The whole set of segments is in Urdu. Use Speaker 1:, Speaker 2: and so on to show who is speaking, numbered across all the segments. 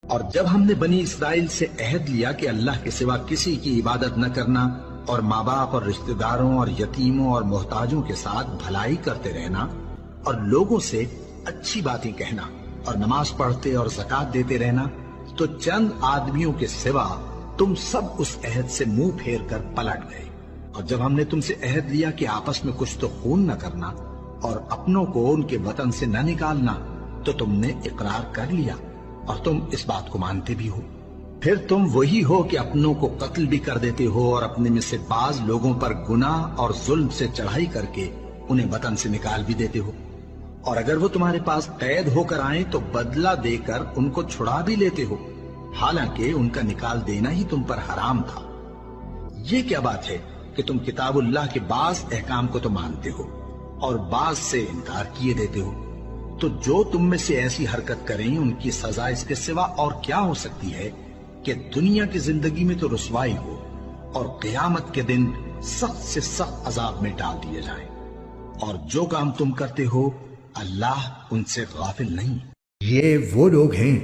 Speaker 1: اور جب ہم نے بنی اسرائیل سے عہد لیا کہ اللہ کے سوا کسی کی عبادت نہ کرنا اور ماں باپ اور رشتہ داروں اور یتیموں اور محتاجوں کے ساتھ بھلائی کرتے رہنا اور لوگوں سے اچھی باتیں کہنا اور نماز پڑھتے اور زکوٰۃ دیتے رہنا، تو چند آدمیوں کے سوا تم سب اس عہد سے منہ پھیر کر پلٹ گئے۔ اور جب ہم نے تم سے عہد لیا کہ آپس میں کچھ تو خون نہ کرنا اور اپنوں کو ان کے وطن سے نہ نکالنا، تو تم نے اقرار کر لیا اور تم اس بات کو مانتے بھی ہو۔ پھر تم وہی ہو کہ اپنوں کو قتل بھی کر دیتے ہو اور اپنے میں سے بعض لوگوں پر گناہ اور ظلم سے چڑھائی کر کے انہیں وطن سے نکال بھی دیتے ہو، اور اگر وہ تمہارے پاس قید ہو کر آئیں تو بدلہ دے کر ان کو چھڑا بھی لیتے ہو، حالانکہ ان کا نکال دینا ہی تم پر حرام تھا۔ یہ کیا بات ہے کہ تم کتاب اللہ کے بعض احکام کو تو مانتے ہو اور بعض سے انکار کیے دیتے ہو؟ تو جو تم میں سے ایسی حرکت کریں ان کی سزا اس کے سوا اور کیا ہو سکتی ہے کہ دنیا کی زندگی میں تو رسوائی ہو اور قیامت کے دن سخت سے سخت عذاب میں ڈال دیے جائیں۔ اور جو کام تم کرتے ہو اللہ ان سے غافل نہیں۔
Speaker 2: یہ وہ لوگ ہیں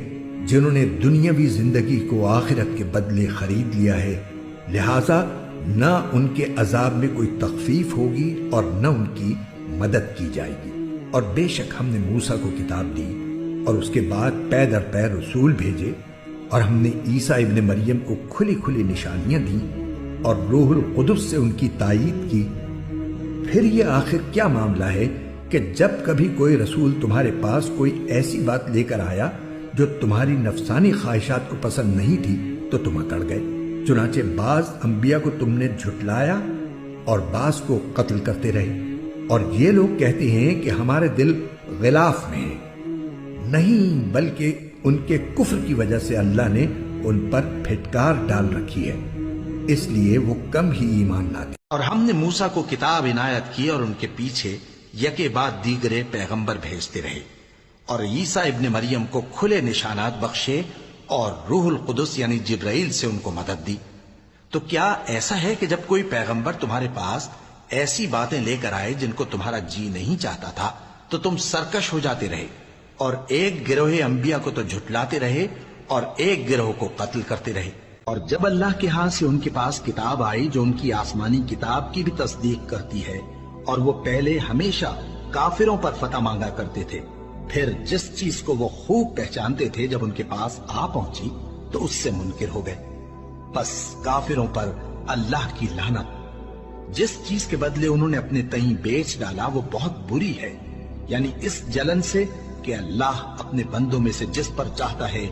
Speaker 2: جنہوں نے دنیاوی زندگی کو آخرت کے بدلے خرید لیا ہے، لہٰذا نہ ان کے عذاب میں کوئی تخفیف ہوگی اور نہ ان کی مدد کی جائے گی۔ اور بے شک ہم نے موسیٰ کو کتاب دی اور اس کے بعد پے در پے رسول بھیجے، اور ہم نے عیسیٰ ابن مریم کو کھلی کھلی نشانیاں دیں اور روح القدس سے ان کی تائید کی۔ پھر یہ آخر کیا معاملہ ہے کہ جب کبھی کوئی رسول تمہارے پاس کوئی ایسی بات لے کر آیا جو تمہاری نفسانی خواہشات کو پسند نہیں تھی تو تم اکڑ گئے، چنانچہ بعض انبیاء کو تم نے جھٹلایا اور بعض کو قتل کرتے رہے۔ اور یہ لوگ کہتے ہیں کہ ہمارے دل غلاف میں ہیں، نہیں بلکہ ان کے کفر کی وجہ سے اللہ نے ان پر پھٹکار ڈال رکھی ہے، اس لیے وہ کم ہی ایمان لاتے۔
Speaker 1: اور ہم نے موسیٰ کو کتاب عنایت کی اور ان کے پیچھے یکے بعد دیگرے پیغمبر بھیجتے رہے، اور عیسیٰ ابن مریم کو کھلے نشانات بخشے اور روح القدس یعنی جبرائیل سے ان کو مدد دی۔ تو کیا ایسا ہے کہ جب کوئی پیغمبر تمہارے پاس ایسی باتیں لے کر آئے جن کو تمہارا جی نہیں چاہتا تھا تو تم سرکش ہو جاتے رہے اور ایک گروہ انبیاء کو تو جھٹلاتے رہے اور ایک گروہ کو قتل کرتے رہے؟ اور جب اللہ کے ہاں سے ان کے پاس کتاب آئی جو ان کی آسمانی کتاب کی بھی تصدیق کرتی ہے، اور وہ پہلے ہمیشہ کافروں پر فتح مانگا کرتے تھے، پھر جس چیز کو وہ خوب پہچانتے تھے جب ان کے پاس آ پہنچی تو اس سے منکر ہو گئے۔ بس کافروں پر اللہ کی لعنت۔ جس چیز کے بدلے انہوں نے اپنے تئیں بیچ ڈالا وہ بہت بری ہے، یعنی اس جلن سے کہ اللہ اپنے بندوں میں سے جس پر چاہتا ہے